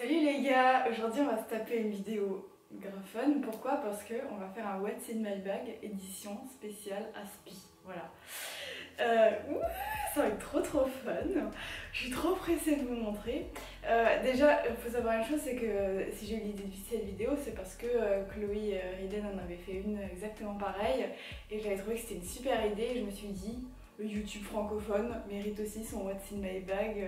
Salut les gars, aujourd'hui on va se taper une vidéo grave fun. Pourquoi? Parce qu'on va faire un What's in my bag édition spéciale Aspi. Voilà. Ça va être trop fun. Je suis trop pressée de vous montrer. Déjà, il faut savoir une chose, c'est que si j'ai eu l'idée de cette vidéo, c'est parce que Chloé Riden en avait fait une exactement pareille. Et j'avais trouvé que c'était une super idée et je me suis dit... Le YouTube francophone mérite aussi son What's in my bag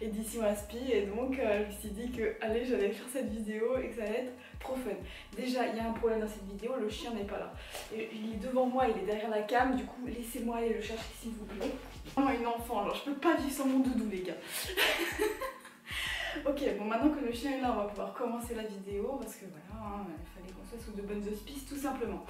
édition Aspi, et donc je me suis dit que allez, j'allais faire cette vidéo et que ça allait être trop fun. Déjà, il y a un problème dans cette vidéo, le chien n'est pas là. Et il est devant moi, il est derrière la cam, du coup laissez-moi aller le chercher s'il vous plaît. Vraiment une enfant, alors je peux pas vivre sans mon doudou les gars. Ok, bon, maintenant que le chien est là, on va pouvoir commencer la vidéo parce que voilà, hein, il fallait qu'on soit sous de bonnes auspices tout simplement.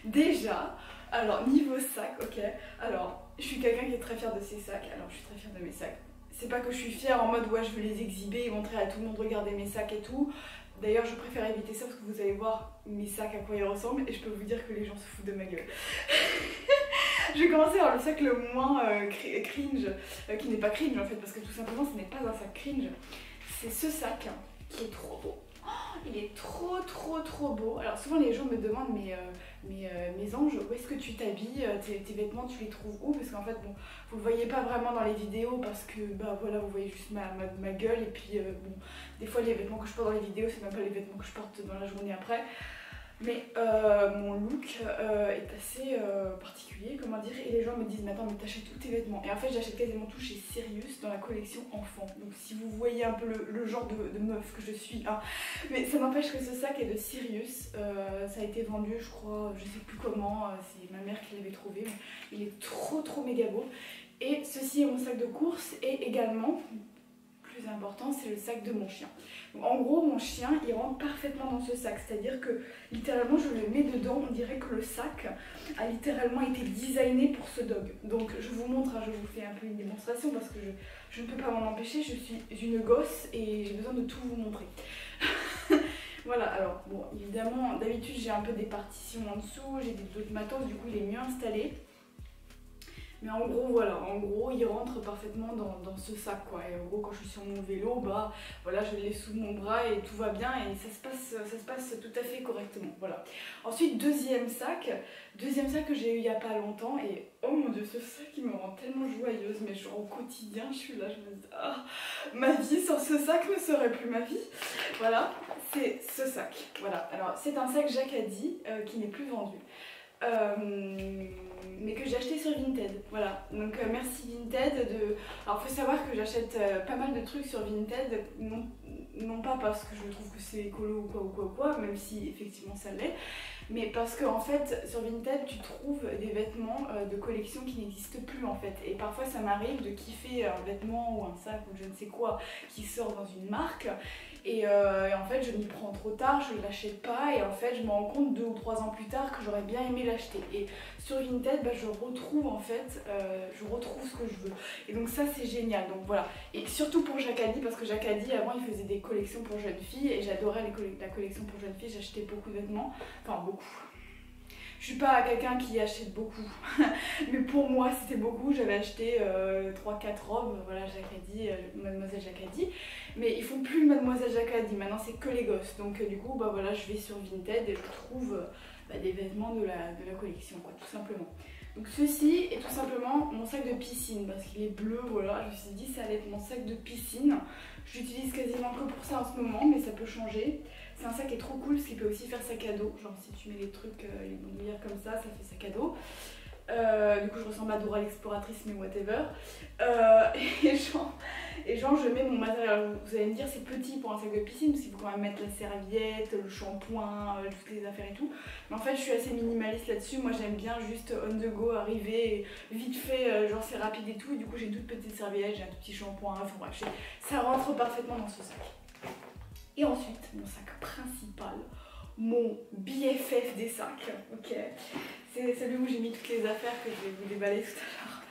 Déjà, alors niveau sac, ok, alors je suis quelqu'un qui est très fière de ses sacs, alors je suis très fière de mes sacs. C'est pas que je suis fière en mode ouais je veux les exhiber et montrer à tout le monde regarder mes sacs et tout. D'ailleurs je préfère éviter ça parce que vous allez voir mes sacs à quoi ils ressemblent et je peux vous dire que les gens se foutent de ma gueule. Je vais commencer par le sac le moins cringe, qui n'est pas cringe en fait parce que tout simplement ce n'est pas un sac cringe. C'est ce sac qui est trop beau. Oh, il est trop beau. Alors souvent les gens me demandent mes anges, où est-ce que tu t'habilles, tes vêtements tu les trouves où? Parce qu'en fait bon, vous le voyez pas vraiment dans les vidéos parce que bah voilà, vous voyez juste ma gueule et puis bon, des fois les vêtements que je porte dans les vidéos c'est même pas les vêtements que je porte dans la journée après. Mais mon look est assez particulier, comment dire, et les gens me disent mais attends mais t'achètes tous tes vêtements, et en fait j'achète quasiment tout chez Sirius dans la collection enfant, donc si vous voyez un peu le genre de meuf que je suis, hein. Mais ça n'empêche que ce sac est de Sirius, ça a été vendu je crois, je sais plus comment, c'est ma mère qui l'avait trouvé, mais il est trop méga beau, et ceci est mon sac de course, et également, plus important, c'est le sac de mon chien. Donc, en gros, mon chien, il rentre parfaitement dans ce sac, c'est-à-dire que littéralement, je le mets dedans, on dirait que le sac a littéralement été designé pour ce dog. Donc, je vous montre, hein, je vous fais un peu une démonstration parce que je ne peux pas m'en empêcher, je suis une gosse et j'ai besoin de tout vous montrer. Voilà, alors, bon, évidemment, d'habitude, j'ai un peu des partitions en dessous, j'ai d'autres matos, du coup, il est mieux installé. Mais en gros, voilà, en gros, il rentre parfaitement dans ce sac, quoi. Et en gros, quand je suis sur mon vélo, bah, voilà, je l'ai sous mon bras et tout va bien et ça se passe tout à fait correctement, voilà. Ensuite, deuxième sac que j'ai eu il y a pas longtemps et oh mon dieu, ce sac, il me rend tellement joyeuse, mais genre au quotidien, je suis là, je me dis, ah, ma vie sans ce sac ne serait plus ma vie. Voilà, c'est ce sac, voilà. Alors, c'est un sac Jacadi qui n'est plus vendu. Mais que j'ai acheté sur Vinted, voilà, donc merci Vinted Alors faut savoir que j'achète pas mal de trucs sur Vinted, non pas parce que je trouve que c'est écolo ou quoi, même si effectivement ça l'est, mais parce que en fait sur Vinted tu trouves des vêtements de collection qui n'existent plus en fait, et parfois ça m'arrive de kiffer un vêtement ou un sac ou je ne sais quoi qui sort dans une marque, et en fait je m'y prends trop tard, je ne l'achète pas, et en fait je me rends compte 2 ou 3 ans plus tard que j'aurais bien aimé l'acheter, et sur Vinted bah, je retrouve en fait, je retrouve ce que je veux, et donc ça c'est génial, donc voilà. Et surtout pour Jacadi, parce que Jacadi avant il faisait des collections pour jeunes filles et j'adorais la collection pour jeunes filles, j'achetais beaucoup de vêtements, enfin beaucoup. Je suis pas quelqu'un qui achète beaucoup, mais pour moi c'était beaucoup, j'avais acheté 3-4 robes, voilà, Jacadi, Mademoiselle Jacadi, mais ils font plus Mademoiselle Jacadi, maintenant c'est que les gosses, donc du coup bah voilà, je vais sur Vinted et je trouve des vêtements de la collection, quoi, tout simplement. Donc ceci est tout simplement mon sac de piscine, parce qu'il est bleu, voilà, je me suis dit ça allait être mon sac de piscine. Je l'utilise quasiment que pour ça en ce moment, mais ça peut changer. C'est un sac qui est trop cool, parce qu'il peut aussi faire sac à dos, genre si tu mets les trucs, les bandoulières comme ça fait sac à dos. Du coup je ressemble à Dora l'exploratrice, mais whatever. Et genre je mets mon matériel, vous allez me dire c'est petit pour un sac de piscine parce qu'il faut quand même mettre la serviette, le shampoing, toutes les affaires et tout, mais en fait je suis assez minimaliste là-dessus. Moi j'aime bien juste on the go, arriver vite fait, genre c'est rapide et tout, et du coup j'ai une toute petite serviette, j'ai un tout petit shampoing, enfin bref, ça rentre parfaitement dans ce sac. Et ensuite mon sac principal, mon BFF des sacs, ok, c'est celui où j'ai mis toutes les affaires que je vais vous déballer tout à l'heure,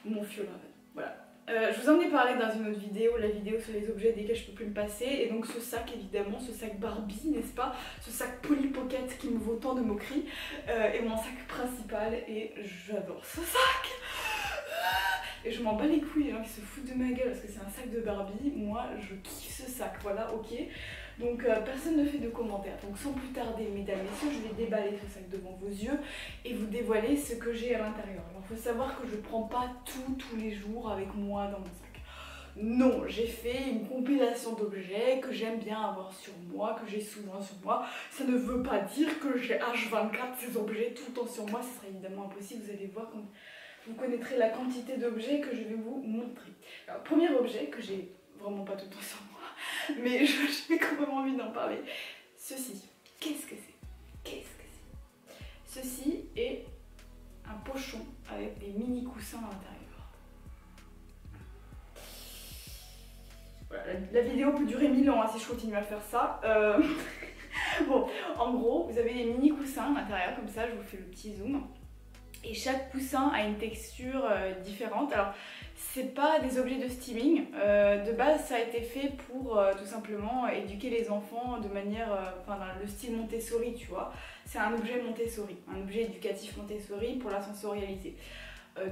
mon fiola, voilà. Je vous en ai parlé dans une autre vidéo, la vidéo sur les objets desquels je peux plus me passer, et donc ce sac évidemment, ce sac Barbie, n'est-ce pas, ce sac Polly Pocket qui me vaut tant de moqueries, est mon sac principal et j'adore ce sac. et je m'en bats les couilles, les gens qui se foutent de ma gueule parce que c'est un sac de Barbie. Moi je kiffe ce sac, voilà, ok. Donc personne ne fait de commentaires. Donc sans plus tarder, mesdames, messieurs, je vais déballer ce sac devant vos yeux et vous dévoiler ce que j'ai à l'intérieur. Alors il faut savoir que je prends pas tout tous les jours avec moi dans mon sac. Non, j'ai fait une compilation d'objets que j'aime bien avoir sur moi, que j'ai souvent sur moi. Ça ne veut pas dire que j'ai H24 ces objets tout le temps sur moi, ce serait évidemment impossible. Vous allez voir quand vous connaîtrez la quantité d'objets que je vais vous montrer. Alors, premier objet que j'ai vraiment pas tout le temps sur moi, mais j'ai quand même envie d'en parler. Ceci, qu'est-ce que c'est? Qu'est-ce que c'est? Ceci est un pochon avec des mini coussins à l'intérieur. Voilà, la vidéo peut durer 1000 ans hein, si je continue à faire ça. Bon, en gros, vous avez des mini coussins à l'intérieur, comme ça, je vous fais le petit zoom. Et chaque coussin a une texture différente. Alors, c'est pas des objets de steaming. De base, ça a été fait pour tout simplement éduquer les enfants de manière, dans le style Montessori, tu vois. C'est un objet Montessori, un objet éducatif Montessori pour la sensorialité.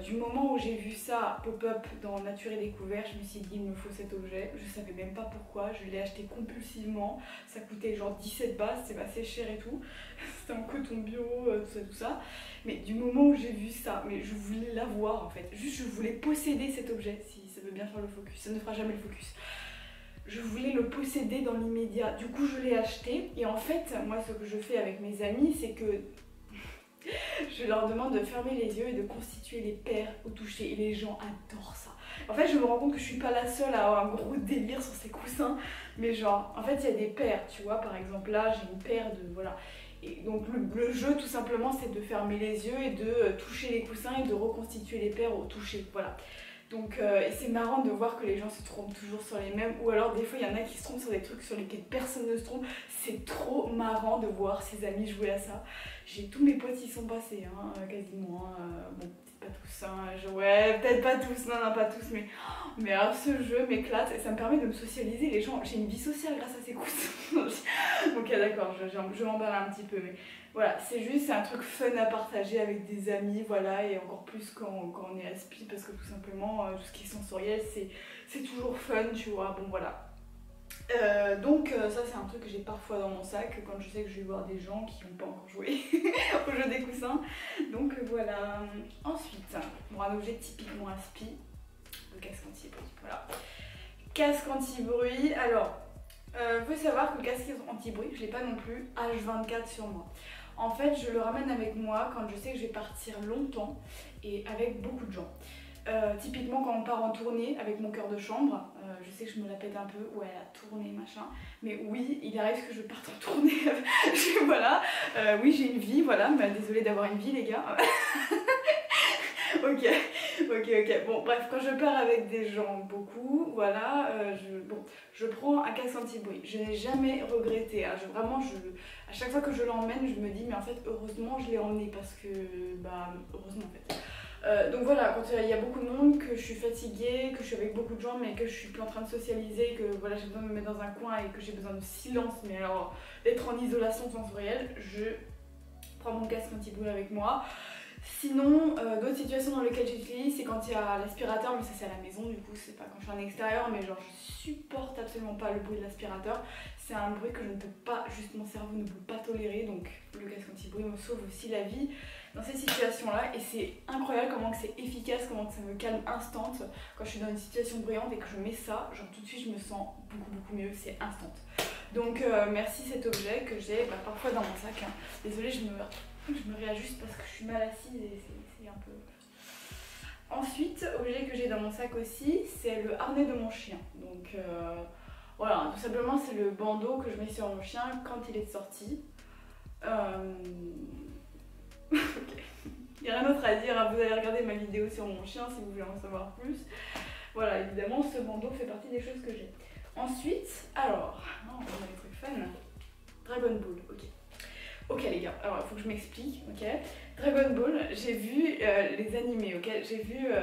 Du moment où j'ai vu ça pop-up dans Nature et Découvert, je me suis dit il me faut cet objet. Je savais même pas pourquoi, je l'ai acheté compulsivement. Ça coûtait genre 17 bahts, c'est assez cher et tout. C'était en coton bio, tout ça. Mais du moment où j'ai vu ça, mais je voulais l'avoir en fait. Juste je voulais posséder cet objet, si ça veut bien faire le focus. Ça ne fera jamais le focus. Je voulais le posséder dans l'immédiat. Du coup je l'ai acheté et en fait, moi ce que je fais avec mes amis, c'est que je leur demande de fermer les yeux et de constituer les paires au toucher et les gens adorent ça. En fait je me rends compte que je suis pas la seule à avoir un gros délire sur ces coussins, mais genre en fait il y a des paires, tu vois, par exemple là j'ai une paire de voilà. Et donc le jeu tout simplement c'est de fermer les yeux et de toucher les coussins et de reconstituer les paires au toucher, voilà. Donc c'est marrant de voir que les gens se trompent toujours sur les mêmes, ou alors des fois il y en a qui se trompent sur des trucs sur lesquels personne ne se trompe. C'est trop marrant de voir ses amis jouer à ça. J'ai tous mes potes qui sont passés, hein, quasiment, bon peut-être pas tous, hein, ouais peut-être pas tous, non pas tous, mais alors ce jeu m'éclate et ça me permet de me socialiser les gens. J'ai une vie sociale grâce à ces coussins. Ok d'accord, je m'emballe un petit peu, mais voilà, c'est un truc fun à partager avec des amis, voilà, et encore plus quand on est à Spi, parce que tout simplement, tout ce qui est sensoriel, c'est toujours fun, tu vois, bon voilà. Donc ça c'est un truc que j'ai parfois dans mon sac quand je sais que je vais voir des gens qui n'ont pas encore joué au jeu des coussins. Donc voilà. Ensuite, bon, un objet typiquement à Spi, le casque anti-bruit, voilà. Casque anti-bruit, alors, faut savoir que le casque anti-bruit, je l'ai pas non plus H24 sur moi. En fait, je le ramène avec moi quand je sais que je vais partir longtemps et avec beaucoup de gens. Typiquement quand on part en tournée avec mon cœur de chambre, je sais que je me la pète un peu, ouais la tournée machin, mais oui il arrive que je parte en tournée, voilà, oui j'ai une vie, voilà, mais désolée d'avoir une vie les gars. Ok, bon bref, quand je pars avec des gens beaucoup, voilà, je prends un casque anti-bruit. Je n'ai jamais regretté, hein. À chaque fois que je l'emmène, je me dis mais en fait heureusement je l'ai emmené parce que, bah heureusement en fait. Donc voilà, quand il y a beaucoup de monde, que je suis fatiguée, que je suis avec beaucoup de gens mais que je suis plus en train de socialiser, que voilà j'ai besoin de me mettre dans un coin et que j'ai besoin de silence, mais alors d'être en isolation sensorielle, je prends mon casque anti-bruit avec moi. Sinon, d'autres situations dans lesquelles j'utilise, c'est quand il y a l'aspirateur, mais ça c'est à la maison du coup, c'est pas quand je suis en extérieur, mais genre je supporte absolument pas le bruit de l'aspirateur. C'est un bruit que je ne peux pas, juste mon cerveau ne peut pas tolérer, donc le casque anti-bruit me sauve aussi la vie dans ces situations-là. Et c'est incroyable comment c'est efficace, comment ça me calme instant. Quand je suis dans une situation bruyante et que je mets ça, genre tout de suite je me sens beaucoup mieux, c'est instant. Donc merci cet objet que j'ai parfois dans mon sac, hein. Désolée, je me réajuste parce que je suis mal assise et c'est un peu... Ensuite, objet que j'ai dans mon sac aussi, c'est le harnais de mon chien. Donc voilà, tout simplement c'est le bandeau que je mets sur mon chien quand il est sorti. Ok. Il n'y a rien d'autre à dire, hein. Vous allez regarder ma vidéo sur mon chien si vous voulez en savoir plus. Voilà, évidemment ce bandeau fait partie des choses que j'ai. Ensuite, alors, on a des trucs fun. Dragon Ball, ok. Ok les gars, alors il faut que je m'explique, ok. Dragon Ball, j'ai vu les animés, ok.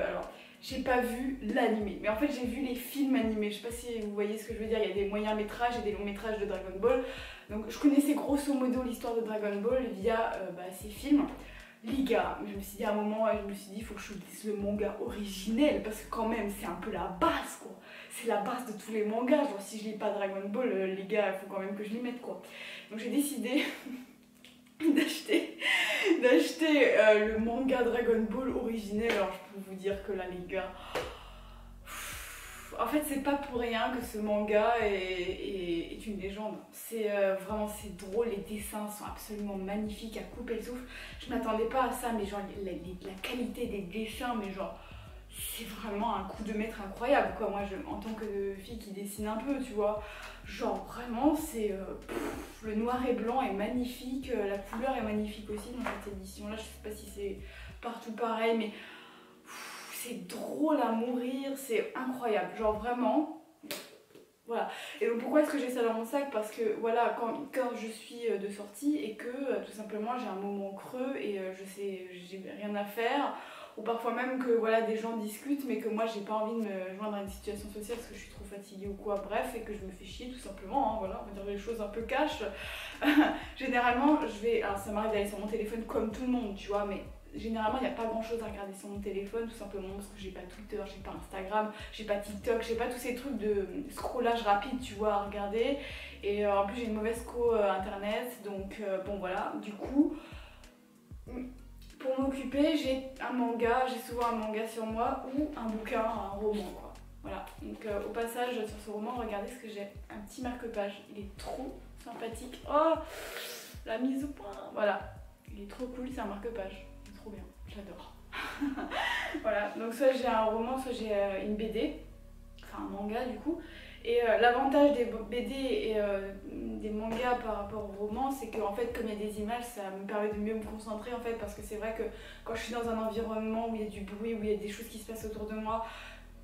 Alors j'ai pas vu l'animé, mais en fait j'ai vu les films animés. Je sais pas si vous voyez ce que je veux dire, il y a des moyens métrages et des longs métrages de Dragon Ball. Donc je connaissais grosso modo l'histoire de Dragon Ball via ces films. les gars, je me suis dit à un moment, je me suis dit il faut que je lise le manga originel parce que quand même c'est un peu la base quoi. C'est la base de tous les mangas, genre si je lis pas Dragon Ball, les gars, il faut quand même que je l'y mette quoi. Donc j'ai décidé d'acheter le manga Dragon Ball originel. Alors je peux vous dire que là les gars, en fait c'est pas pour rien que ce manga est une légende. C'est vraiment c'est drôle, les dessins sont absolument magnifiques à couper le souffle. Je m'attendais pas à ça, mais genre la qualité des dessins, mais genre c'est vraiment un coup de maître incroyable quoi. Moi en tant que fille qui dessine un peu, tu vois, genre vraiment c'est le noir et blanc est magnifique, la couleur est magnifique aussi dans cette édition là. Je sais pas si c'est partout pareil, mais c'est drôle à mourir, c'est incroyable, genre vraiment. Voilà. Et donc pourquoi est-ce que j'ai ça dans mon sac? Parce que voilà, quand je suis de sortie et que tout simplement j'ai un moment creux et je sais, j'ai rien à faire, ou parfois même que voilà, des gens discutent mais que moi j'ai pas envie de me joindre à une situation sociale parce que je suis trop fatiguée ou quoi, bref, et que je me fais chier tout simplement, hein, voilà, on va dire les choses un peu cash. Généralement, alors ça m'arrive d'aller sur mon téléphone comme tout le monde, tu vois, mais généralement, il n'y a pas grand chose à regarder sur mon téléphone, tout simplement parce que j'ai pas Twitter, j'ai pas Instagram, j'ai pas TikTok, j'ai pas tous ces trucs de scrollage rapide, tu vois, à regarder. Et en plus, j'ai une mauvaise internet, donc bon voilà. Du coup, pour m'occuper, j'ai un manga, j'ai souvent un manga sur moi ou un bouquin, un roman, quoi. Voilà. Donc au passage, sur ce roman, regardez ce que j'ai, un petit marque-page. Il est trop sympathique. Oh, la mise au point. Voilà, il est trop cool, c'est un marque-page. Trop bien, j'adore. Voilà, donc soit j'ai un roman, soit j'ai une BD, enfin un manga du coup. Et l'avantage des BD et des mangas par rapport au roman, c'est qu'en fait, comme il y a des images, ça me permet de mieux me concentrer en fait, parce que c'est vrai que quand je suis dans un environnement où il y a du bruit, où il y a des choses qui se passent autour de moi,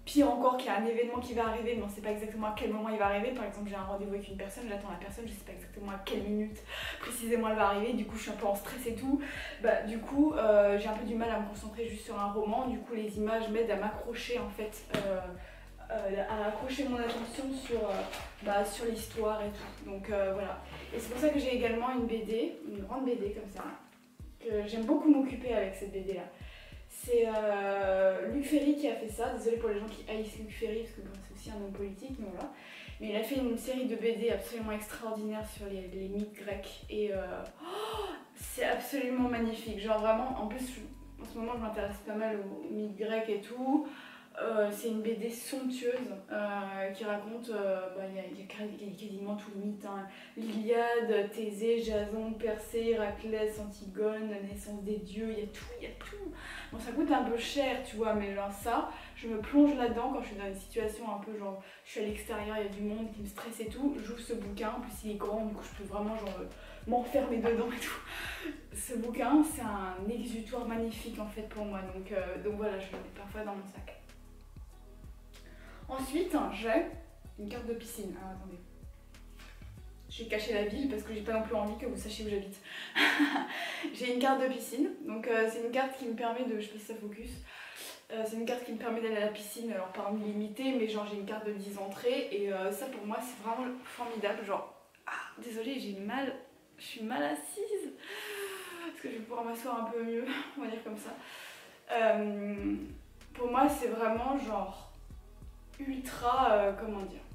pire encore qu'il y a un événement qui va arriver, mais on ne sait pas exactement à quel moment il va arriver. Par exemple, j'ai un rendez-vous avec une personne, j'attends la personne, je ne sais pas exactement à quelle minute précisément elle va arriver, du coup je suis un peu en stress et tout. Bah, du coup, j'ai un peu du mal à me concentrer juste sur un roman, du coup les images m'aident à m'accrocher en fait, à accrocher mon attention sur l'histoire et tout. Donc voilà. Et c'est pour ça que j'ai également une BD, une grande BD comme ça, que j'aime beaucoup m'occuper avec cette BD là. C'est Luc Ferry qui a fait ça, désolé pour les gens qui haïssent Luc Ferry parce que bon, c'est aussi un homme politique, mais voilà. Mais il a fait une série de BD absolument extraordinaire sur les mythes grecs et c'est absolument magnifique. Genre vraiment, en plus en ce moment je m'intéresse pas mal aux mythes grecs et tout. C'est une BD somptueuse qui raconte, il y a quasiment tout le mythe, hein. L'Iliade, Thésée, Jason, Persée, Héraclès, Antigone, la naissance des dieux, il y a tout. Bon, ça coûte un peu cher, tu vois, mais genre ça, je me plonge là-dedans quand je suis dans une situation un peu genre, je suis à l'extérieur, il y a du monde qui me stresse et tout, j'ouvre ce bouquin, en plus il est grand, du coup je peux vraiment genre m'enfermer dedans et tout. Ce bouquin, c'est un exutoire magnifique en fait pour moi, donc voilà, je le mets parfois dans mon sac. Ensuite, j'ai une carte de piscine. Ah, attendez. Je vais cacher la ville parce que j'ai pas non plus envie que vous sachiez où j'habite. J'ai une carte de piscine. Donc c'est une carte qui me permet de... Je sais pas si ça focus. C'est une carte qui me permet d'aller à la piscine. Alors pas illimité, mais genre j'ai une carte de 10 entrées. Et ça pour moi c'est vraiment formidable. Genre, désolée, j'ai mal. Je suis mal assise. Est-ce que je vais pouvoir m'asseoir un peu mieux? On va dire comme ça. Pour moi c'est vraiment genre... ultra, comment dire,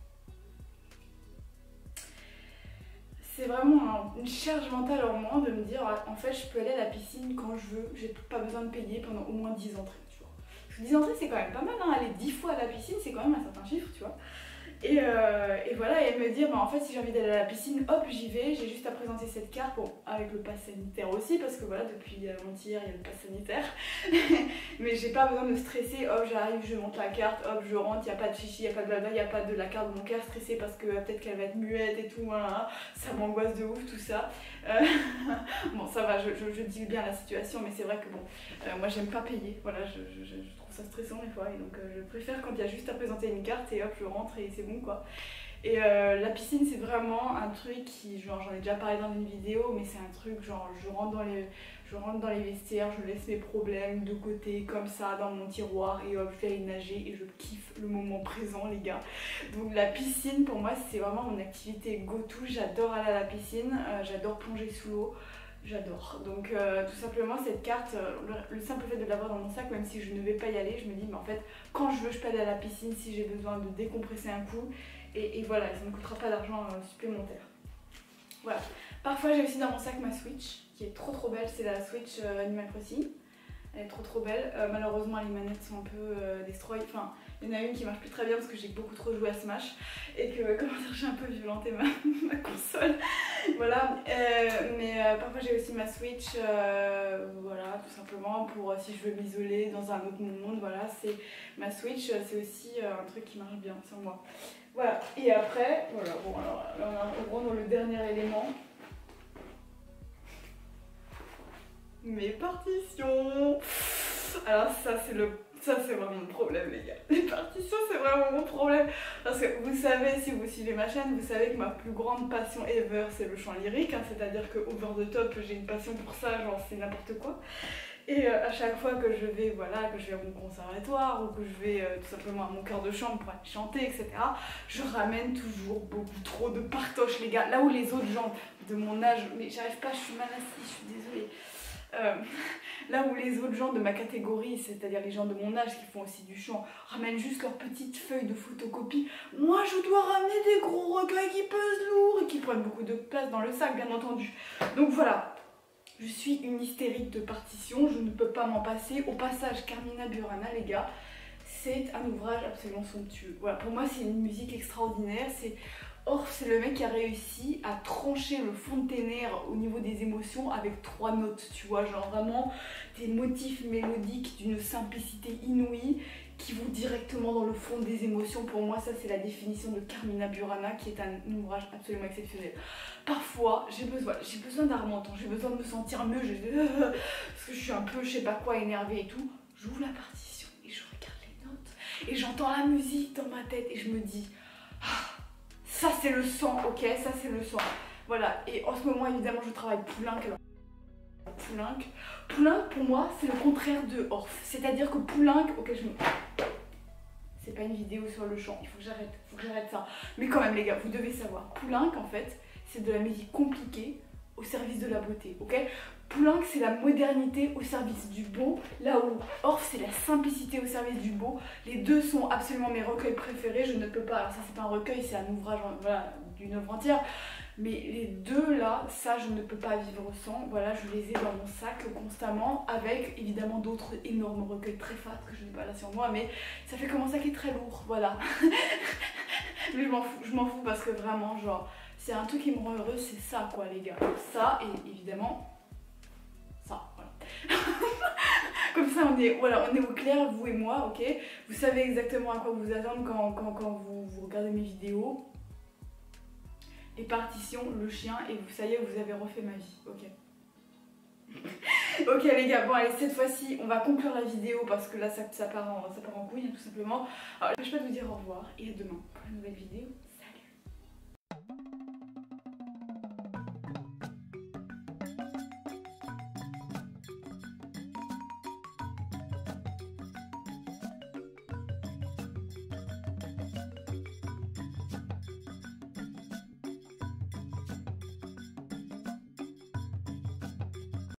c'est vraiment une charge mentale en moins de me dire en fait je peux aller à la piscine quand je veux, j'ai pas besoin de payer pendant au moins 10 entrées, tu vois. Parce que 10 entrées c'est quand même pas mal, hein. Aller 10 fois à la piscine c'est quand même un certain chiffre, tu vois. Et voilà, et me dire, en fait, si j'ai envie d'aller à la piscine, hop, j'y vais, j'ai juste à présenter cette carte, bon, avec le pass sanitaire aussi, parce que voilà, depuis avant-hier, il y a le pass sanitaire, mais j'ai pas besoin de stresser, hop, j'arrive, je monte la carte, hop, je rentre, il n'y a pas de chichi, il n'y a pas de blabla, il n'y a pas de la carte bancaire stressée parce que peut-être qu'elle va être muette et tout, voilà, ça m'angoisse de ouf, tout ça. Bon, ça va, je dis bien la situation, mais c'est vrai que bon, moi j'aime pas payer, voilà, je trouve ça stressant des fois, et donc je préfère quand il y a juste à présenter une carte et hop, je rentre et c'est bon quoi. Et la piscine c'est vraiment un truc qui, genre j'en ai déjà parlé dans une vidéo, mais c'est un truc genre je rentre dans les vestiaires, je laisse mes problèmes de côté comme ça dans mon tiroir et hop je vais aller nager et je kiffe le moment présent les gars. Donc la piscine pour moi c'est vraiment mon activité go-to, j'adore aller à la piscine, j'adore plonger sous l'eau. J'adore. Donc tout simplement cette carte, le simple fait de l'avoir dans mon sac, même si je ne vais pas y aller, je me dis mais en fait quand je veux je peux aller à la piscine si j'ai besoin de décompresser un coup et voilà, ça ne me coûtera pas d'argent supplémentaire. Voilà. Parfois j'ai aussi dans mon sac ma Switch qui est trop belle, c'est la Switch Animal Crossing. Elle est trop belle. Malheureusement les manettes sont un peu destroy. Enfin, il y en a une qui marche plus très bien parce que j'ai beaucoup trop joué à Smash et que comment dire, j'ai un peu violenté ma console. Voilà. Mais parfois j'ai aussi ma Switch, voilà, tout simplement pour si je veux m'isoler dans un autre monde. Voilà, c'est ma Switch, c'est aussi un truc qui marche bien sur moi. Voilà. Et après, voilà. Bon alors là on rentre dans le dernier élément. Mes partitions. Alors ça c'est vraiment mon problème les gars. Les partitions c'est vraiment mon problème. Parce que vous savez, si vous suivez ma chaîne, vous savez que ma plus grande passion ever c'est le chant lyrique, hein, c'est-à-dire que over the top j'ai une passion pour ça, genre c'est n'importe quoi. Et à chaque fois que je vais, voilà, que je vais à mon conservatoire ou que je vais tout simplement à mon chœur de chambre pour aller chanter, etc., je ramène toujours beaucoup trop de partoches les gars. Là où les autres gens de mon âge, mais j'arrive pas, je suis mal assise, je suis désolée. Là où les autres gens de ma catégorie, c'est-à-dire les gens de mon âge qui font aussi du chant, ramènent juste leurs petites feuilles de photocopie, moi je dois ramener des gros recueils qui pesent lourd et qui prennent beaucoup de place dans le sac bien entendu. Donc voilà, je suis une hystérique de partition, je ne peux pas m'en passer. Au passage, Carmina Burana les gars, c'est un ouvrage absolument somptueux. Voilà, pour moi c'est une musique extraordinaire, Orff, c'est le mec qui a réussi à trancher le fond de tes nerfs au niveau des émotions avec 3 notes, tu vois, genre vraiment des motifs mélodiques d'une simplicité inouïe qui vont directement dans le fond des émotions. Pour moi, ça c'est la définition de Carmina Burana qui est un ouvrage absolument exceptionnel. Parfois, j'ai besoin d'un remontant, j'ai besoin de me sentir mieux, parce que je suis un peu, je sais pas quoi, énervée et tout. J'ouvre la partition et je regarde les notes et j'entends la musique dans ma tête et je me dis... ça c'est le sang, ok, ça c'est le sang. Voilà, et en ce moment évidemment je travaille Poulenc. Alors Poulenc pour moi c'est le contraire de Orff. C'est-à-dire que Poulenc, ok c'est pas une vidéo sur le chant, il faut que j'arrête ça. Mais quand même les gars, vous devez savoir, Poulenc en fait c'est de la musique compliquée au service de la beauté, ok. Poulenc c'est la modernité au service du beau, là où Orff c'est la simplicité au service du beau. Les deux sont absolument mes recueils préférés, je ne peux pas, alors ça c'est pas un recueil, c'est un ouvrage voilà, d'une œuvre entière, mais les deux là, ça je ne peux pas vivre sans. Voilà, je les ai dans mon sac constamment, avec évidemment d'autres énormes recueils très fat que je n'ai pas là sur moi, mais ça fait comme un sac qui est très lourd, voilà. Mais je m'en fous parce que vraiment genre, c'est un truc qui me rend heureuse, c'est ça quoi les gars. Ça et évidemment... ça, voilà. Comme ça on est au clair, vous et moi, ok. Vous savez exactement à quoi vous attendre quand vous regardez mes vidéos. Et partition, le chien, et vous, ça y est, vous avez refait ma vie, ok. Ok les gars, bon allez, cette fois-ci on va conclure la vidéo parce que là ça part en couille tout simplement. Alors je vais pas vous dire au revoir et à demain pour une nouvelle vidéo. Salut.